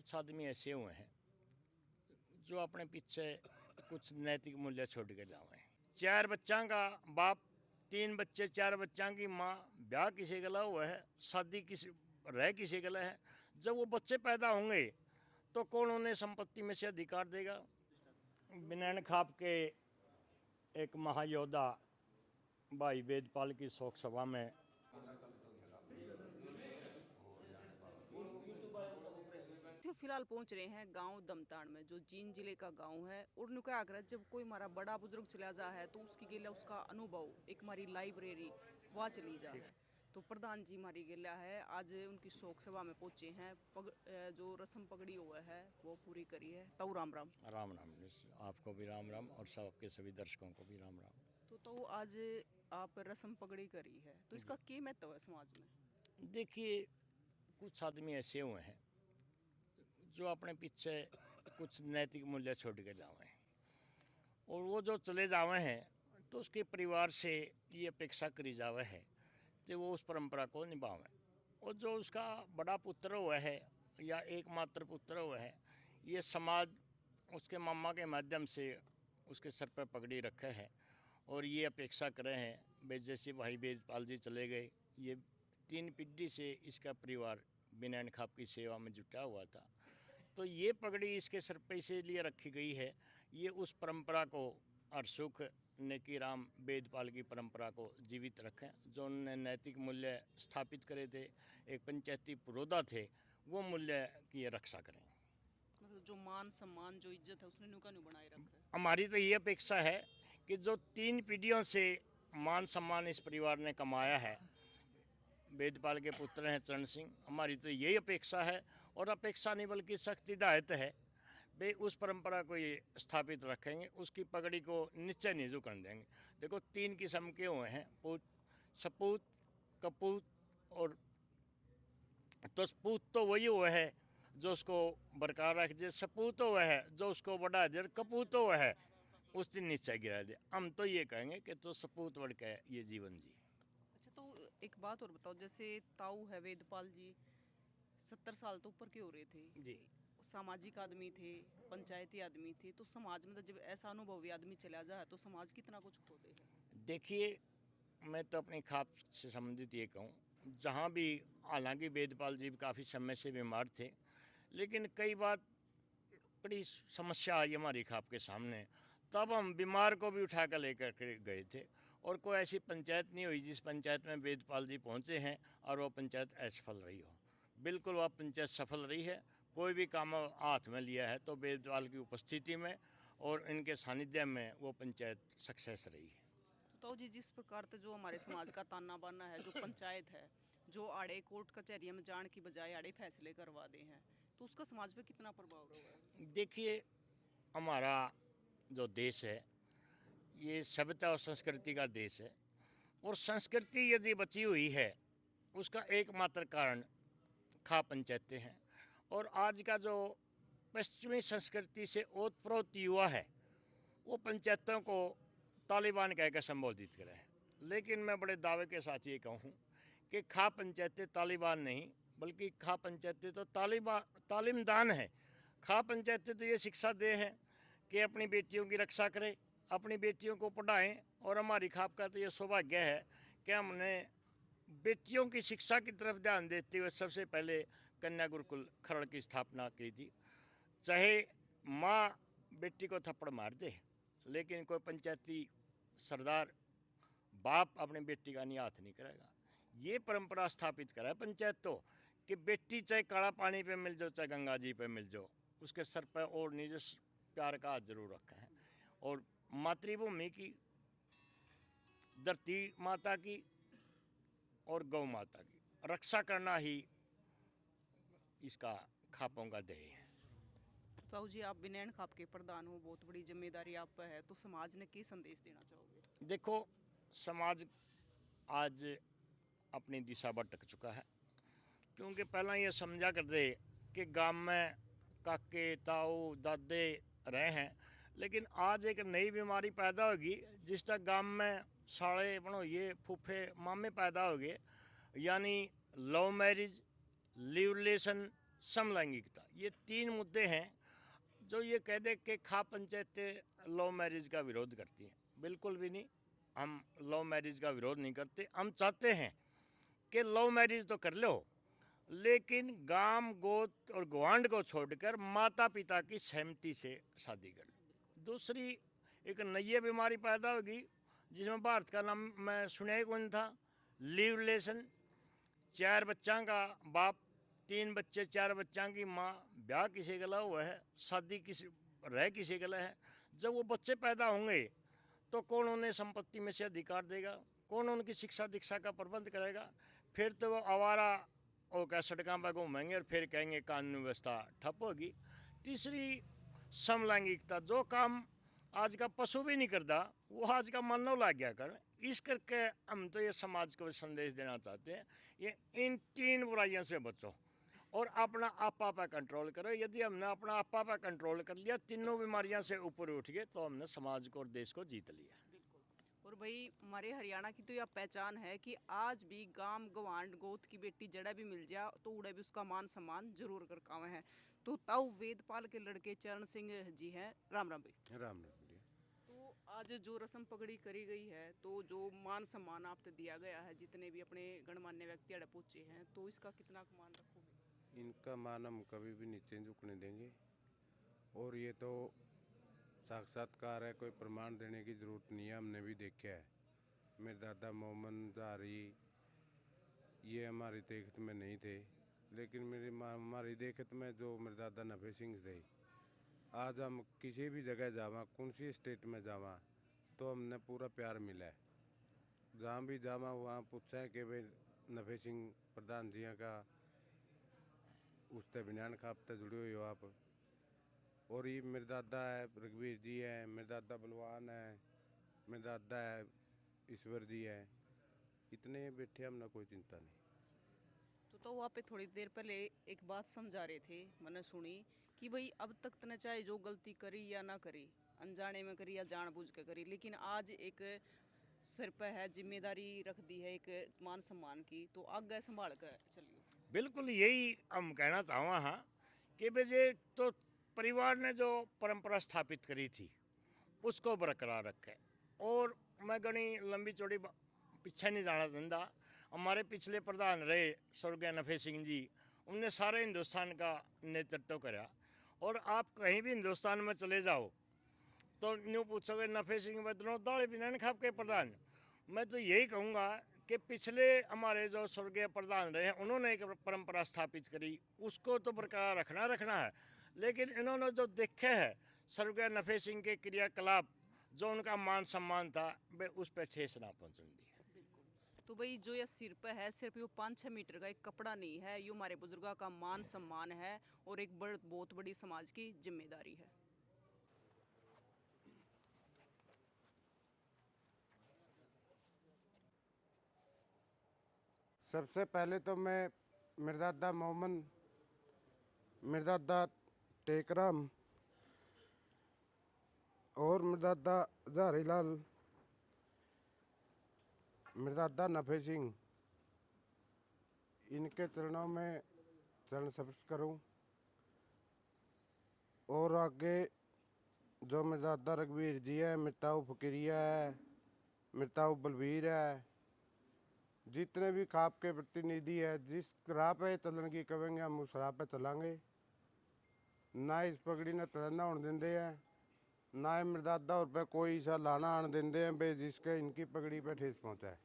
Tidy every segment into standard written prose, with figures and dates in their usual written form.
कुछ आदमी ऐसे हुए हैं जो अपने पीछे कुछ नैतिक मूल्य छोड़ के जावे हैं। 4 बच्चा का बाप, 3 बच्चे 4 बच्चा की माँ, ब्याह किसी गला हुआ है, शादी किसी रह किसी गला है। जब वो बच्चे पैदा होंगे तो कौन उन्हें संपत्ति में से अधिकार देगा? बिनैन खाप के एक महायोद्धा भाई वेदपाल की शोक सभा में जो फिलहाल पहुंच रहे हैं गांव दमताड़ में, जो जींद जिले का गांव है। और उनका आग्रह, जब कोई हमारा बड़ा बुजुर्ग चला जा है तो उसकी गेला उसका अनुभव एक हमारी लाइब्रेरी वहाँ चली जा है। तो प्रधान जी हमारी गेला है, आज उनकी शोक सभा में पहुंचे हैं। जो रस्म पगड़ी हुआ है वो पूरी करी है। तो राम राम। राम राम। आपको भी राम राम और सबके सभी दर्शकों को भी राम राम। तो आज आप रस्म पगड़ी करी है, तो इसका क्या महत्व है समाज में? देखिए, कुछ आदमी ऐसे हुए हैं जो अपने पीछे कुछ नैतिक मूल्य छोड़ के जावे हैं, और वो जो चले जावे हैं तो उसके परिवार से ये अपेक्षा करी जावे है कि वो उस परंपरा को निभावें। और जो उसका बड़ा पुत्र हुआ है या एकमात्र पुत्र हुआ है, ये समाज उसके मामा के माध्यम से उसके सर पर पगड़ी रखे है और ये अपेक्षा करे हैं भाई जैसे भाई वेदपाल जी चले गए, ये 3 पीढ़ी से इसका परिवार बिनैन खाप की सेवा में जुटा हुआ था, तो ये पगड़ी इसके सर पे इसीलिए रखी गई है, ये उस परंपरा को हरसुख नेकी राम वेदपाल की परंपरा को जीवित रखें। जो उन्होंने नैतिक मूल्य स्थापित करे थे, एक पंचायती पुरोधा थे, वो मूल्य की रक्षा करें। मतलब जो मान सम्मान जो इज्जत है उसने नुका नु बनाए रखा है। हमारी तो ये अपेक्षा है कि जो 3 पीढ़ियों से मान सम्मान इस परिवार ने कमाया है, वेदपाल के पुत्र हैं चरण सिंह, हमारी तो यही अपेक्षा है। और अपेक्षा नहीं बल्कि सख्त हिदायत है, वे उस परंपरा को ये स्थापित रखेंगे, उसकी पगड़ी को निश्चय नहीं झुकने देंगे। देखो 3 किस्म के हुए हैं, पूत, सपूत, कपूत और तो सपूत तो वही हुआ है जो उसको बरकरार रख दे, सपूत तो वह है जो उसको बढ़ा दे, कपूत तो वह है उस दिन नीचे गिरा दे। हम तो ये कहेंगे कि तो सपूत बढ़ के ये जीवन जी। अच्छा, तो एक बात और बताओ, जैसे ताऊ है वेदपाल जी, 70 साल तो ऊपर के हो रहे थे। जी सामाजिक आदमी थे, पंचायती आदमी थे। तो समाज में तो जब ऐसा अनुभवी आदमी चला जाए तो समाज कितना कुछ खो दे है। देखिए, मैं तो अपनी खाप से संबंधित ये कहूँ, जहाँ भी हालांकि वेदपाल जी काफ़ी समय से बीमार थे, लेकिन कई बार बड़ी समस्या आई हमारी खाप के सामने, तब हम बीमार को भी उठा कर लेकर के गए थे। और कोई ऐसी पंचायत नहीं हुई जिस पंचायत में वेदपाल जी पहुँचे हैं और वो पंचायत असफल रही हो। बिल्कुल वह पंचायत सफल रही है। कोई भी काम हाथ में लिया है तो वेदपाल की उपस्थिति में और इनके सानिध्य में वो पंचायत सक्सेस रही है। तो ताऊ जी, जिस प्रकार से जो हमारे समाज का ताना बाना है, जो पंचायत है, जो आड़े कोर्ट कचहरियों में जाने की बजाय आड़े फैसले करवा दे हैं, तो उसका समाज पे कितना प्रभाव रहा है? देखिए, हमारा जो देश है ये सभ्यता और संस्कृति का देश है, और संस्कृति यदि बची हुई है उसका एकमात्र कारण खा पंचायतें हैं। और आज का जो पश्चिमी संस्कृति से ओतप्रोत युवा है वो पंचायतों को तालिबान कह कर संबोधित करे हैं, लेकिन मैं बड़े दावे के साथ ये कहूँ कि खा पंचायतें तालिबान नहीं, बल्कि खा पंचायतें तो तालीमदान है। खा पंचायतें तो ये शिक्षा दे हैं कि अपनी बेटियों की रक्षा करें, अपनी बेटियों को पढ़ाएं। और हमारी खाप का तो ये सौभाग्य है कि हमने बेटियों की शिक्षा की तरफ ध्यान देते हुए सबसे पहले कन्या गुरुकुल खरड़ की स्थापना की थी। चाहे माँ बेटी को थप्पड़ मार दे, लेकिन कोई पंचायती सरदार बाप अपनी बेटी का नहीं हाथ नहीं करेगा। ये परंपरा स्थापित करा है पंचायत तो, कि बेटी चाहे काला पानी पे मिल जाओ चाहे गंगा जी पे मिल जाओ, उसके सर पर और निज प्यार का हाथ जरूर रखा है। और मातृभूमि की, धरती माता की और गौ माता की रक्षा करना ही इसका खापों का ध्येय है। तो ताऊ जी, आप बिनैन खाप के प्रधान हो, बहुत बड़ी जिम्मेदारी आप पे है, तो समाज ने क्या संदेश देना चाहोगे? देखो, समाज आज अपनी दिशा भटक चुका है, क्योंकि पहला ये समझा करते कि गांव में काके ताऊ दादे रहे हैं, लेकिन आज एक नई बीमारी पैदा होगी जिस तक गांव में साले बनोइए फूफे मामे पैदा हो गए, यानी लव मैरिज, लिव रिलेशन, समलैंगिकता। ये 3 मुद्दे हैं जो ये कह दे कि खा पंचायतें लव मैरिज का विरोध करती हैं। बिल्कुल भी नहीं, हम लव मैरिज का विरोध नहीं करते। हम चाहते हैं कि लव मैरिज तो कर लो, लेकिन गांव गोत और गवांड को छोड़कर माता पिता की सहमति से शादी कर लो। दूसरी एक नई बीमारी पैदा होगी जिसमें भारत का नाम मैं सुना ही कौन था, लीव रिलेशन। 4 बच्चा का बाप, 3 बच्चे 4 बच्चा की माँ, ब्याह किसी गला हुआ है, शादी किसी रह किसी गला है। जब वो बच्चे पैदा होंगे तो कौन उन्हें संपत्ति में से अधिकार देगा, कौन उनकी शिक्षा दीक्षा का प्रबंध करेगा। फिर तो वो आवारा होकर सड़कों पर घूमेंगे और फिर कहेंगे कानून व्यवस्था ठप होगी। तीसरी समलैंगिकता, जो काम आज का पशु भी नहीं करता वो आज का मानव ला गया कर। इस करके हम तो ये समाज को संदेश देना चाहते हैं, ये इन 3 बुराइयों से बचो और अपना आपा पर कंट्रोल करो। यदि हमने अपना आपा पर कंट्रोल कर लिया, तीनों बीमारियों से ऊपर उठ गए, तो हमने समाज को और देश को जीत लिया। और भाई हमारे हरियाणा की तो यह पहचान है कि आज भी गांव गवांड गोत की बेटी जड़ा भी मिल जाए तो उड़े भी उसका मान सम्मान जरूर कर कावे हैं। तो ताऊ वेदपाल के लड़के चरण सिंह जी हैं। राम राम भाई। राम राम जी। तो आज जो रस्म पगड़ी करी गई है, तो जो मान सम्मान आपको दिया गया है, जितने भी अपने गणमान्य व्यक्ति अड़े पूछे हैं, तो इसका कितना मान रखोगे? इनका मान हम कभी भी नीचे झुकने देंगे। और ये तो साक्षात्कार है, कोई प्रमाण देने की जरूरत नहीं है, हमने भी देखा है। मेरे दादा मोहम्मद जारी ये हमारी देखत में नहीं थे, लेकिन मेरी माँ हमारी देखत में जो मेरे दादा नफे सिंह थे, आज हम किसी भी जगह जावा, कौन सी स्टेट में जावा, तो हमने पूरा प्यार मिला है। जहाँ भी जावा वहाँ पूछा है कि भाई नफे सिंह प्रधान जी का उससे बनियान खापते जुड़े हुए हो आप। और ये मेरे दादा है रघुवीर जी है, मेरे दादा बलवान है, मेरे दादा है ईश्वर जी है। इतने बैठे हमने कोई चिंता नहीं। तो वहाँ पे थोड़ी देर पहले एक बात समझा रहे थे, मैंने सुनी कि भाई अब तक तने चाहे जो गलती करी या ना करी, अनजाने में करी या जानबूझ के करी, लेकिन आज एक सिर पे है जिम्मेदारी रख दी है एक मान सम्मान की, तो आगे संभाल कर चलिए। बिल्कुल यही हम कहना चाहवा हाँ कि बजे तो परिवार ने जो परंपरा स्थापित करी थी उसको बरकरार रखे। और मैं घनी लंबी चौड़ी पीछे नहीं जाना चाहता। हमारे पिछले प्रधान रहे स्वर्गीय नफे सिंह जी, उनने सारे हिंदुस्तान का नेतृत्व करा। और आप कहीं भी हिंदुस्तान में चले जाओ तो न्यू पूछोगे नफे सिंह बदलो दाड़े बिना खाप के प्रधान। मैं तो यही कहूँगा कि पिछले हमारे जो स्वर्गीय प्रधान रहे हैं उन्होंने एक परंपरा स्थापित करी, उसको तो बरकरार रखना है। लेकिन इन्होंने जो देखे है स्वर्गीय नफे सिंह के क्रियाकलाप, जो उनका मान सम्मान था, वे उस पर ठेस ना पहुँचने दी। तो भाई जो ये सिर पे है, सिर्फ ये 5-6 मीटर का एक कपड़ा नहीं है, ये हमारे बुजुर्गों का मान सम्मान है और एक बहुत बड़ी समाज की जिम्मेदारी है। सबसे पहले तो मैं मेरे दादा मोहम्मद, मेरे दादा टेकराम और मेरे दादा जहरी लाल, मेरे दादा नफे सिंह, इनके चरणों में चरण स्पर्श करूं। और आगे जो मेरे दादा रघुवीर जी है, मेरे ताऊ फकीरिया है, मेरे ताऊ बलवीर है, जितने भी खाप के प्रतिनिधि है, जिस राह पे चलन की कहेंगे हम उस राह पे चलांगे। ना इस पगड़ी ने तरना होने देंगे हैं, ना ही मेरे दादा और पे कोई सा लाना आने देंगे हैं बे जिसके इनकी पगड़ी पे ठेस पहुँचा है।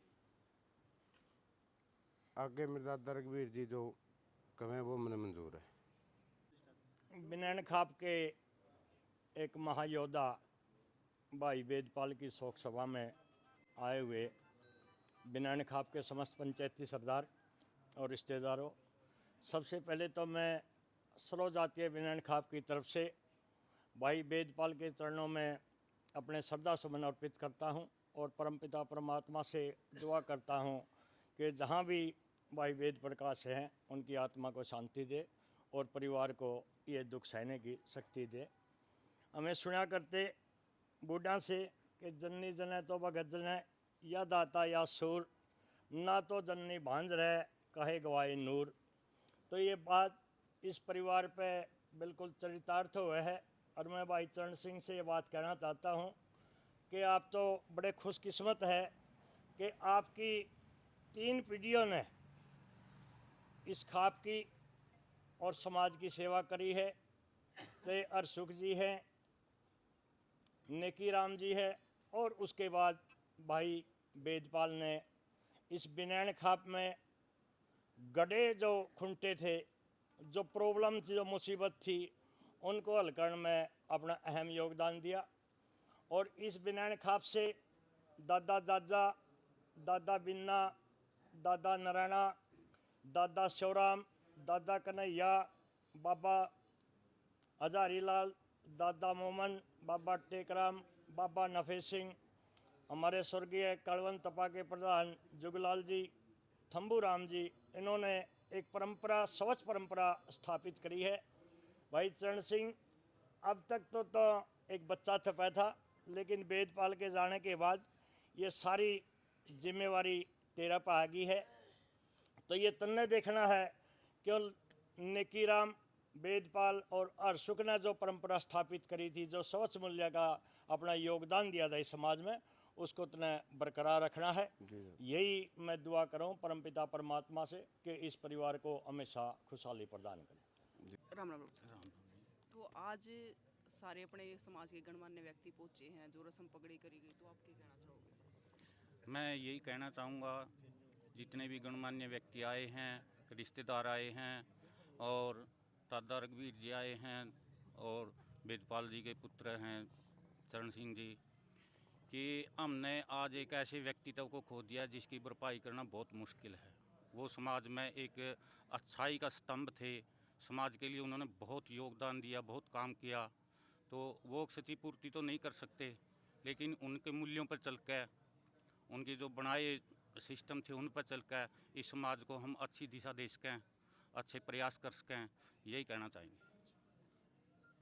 आगे मेरे दादा रघुवीर जी जो कहें वो मैंने मंजूर है। बिनैन खाप के एक महायोद्धा भाई वेदपाल की शोक सभा में आए हुए बिनैन खाप के समस्त पंचायती सरदार और रिश्तेदारों, सबसे पहले तो मैं सर्व जातीय बिनैन खाप की तरफ से भाई वेदपाल के चरणों में अपने श्रद्धा सुमन अर्पित करता हूं और परमपिता परमात्मा से दुआ करता हूं कि जहां भी भाई वेद प्रकाश हैं उनकी आत्मा को शांति दे और परिवार को ये दुख सहने की शक्ति दे। हमें सुना करते बूढ़ा से कि जननी जने तो भगत जने या दाता या सूर, ना तो जननी भांज रहे कहे गवाए नूर। तो ये बात इस परिवार पे बिल्कुल चरितार्थ हुआ है। और मैं भाई चरण सिंह से ये बात कहना चाहता हूँ कि आप तो बड़े खुशकिस्मत है कि आपकी 3 पीढ़ियों ने इस खाप की और समाज की सेवा करी है। चाहे अरसुख जी हैं, नेकी राम जी है, और उसके बाद भाई वेदपाल ने इस बिनैन खाप में गड्ढे जो खुंटे थे, जो प्रॉब्लम थी, जो मुसीबत थी, उनको हल करने में अपना अहम योगदान दिया। और इस बिनैन खाप से दादा जाजा, दादा बिन्ना, दादा नारायणा, दादा शिवराम, दादा कन्हैया, बाबा हजारी लाल, दादा मोमन, बाबा टेकराम, बाबा नफे सिंह, हमारे स्वर्गीय कड़वन तपा के प्रधान जुगलाल जी, थम्बू राम जी, इन्होंने एक परंपरा, स्वच्छ परंपरा स्थापित करी है। भाई चरण सिंह अब तक तो एक बच्चा थपा था, लेकिन वेदपाल के जाने के बाद ये सारी जिम्मेवारी तेरा पे आ गई है। तो ये तन्ने देखना है कि नेकी राम, वेदपाल और हरसुख ने जो परंपरा स्थापित करी थी, जो स्वच्छ मूल्य का अपना योगदान दिया था इस समाज में, उसको तने बरकरार रखना है। यही मैं दुआ करूँ परमपिता परमात्मा से कि इस परिवार को हमेशा खुशहाली प्रदान करें। राम राम सर। तो आज सारे अपने समाज के गणमान्य व्यक्ति पहुंचे हैं, जो रस्म पगड़ी करी गई, तो आप क्या कहना चाहोगे? मैं यही कहना चाहूँगा, जितने भी गणमान्य व्यक्ति आए हैं, रिश्तेदार आए हैं, और दादा रघुवीर जी आए हैं, और वेदपाल जी के पुत्र हैं चरण सिंह जी, कि हमने आज एक ऐसे व्यक्तित्व को खो दिया जिसकी भरपाई करना बहुत मुश्किल है। वो समाज में एक अच्छाई का स्तंभ थे, समाज के लिए उन्होंने बहुत योगदान दिया, बहुत काम किया। तो वो क्षतिपूर्ति तो नहीं कर सकते, लेकिन उनके मूल्यों पर चल कर, उनके जो बनाए सिस्टम थे उन पर चल कर इस समाज को हम अच्छी दिशा दे सकें, अच्छे प्रयास कर सकें, यही कहना चाहेंगे।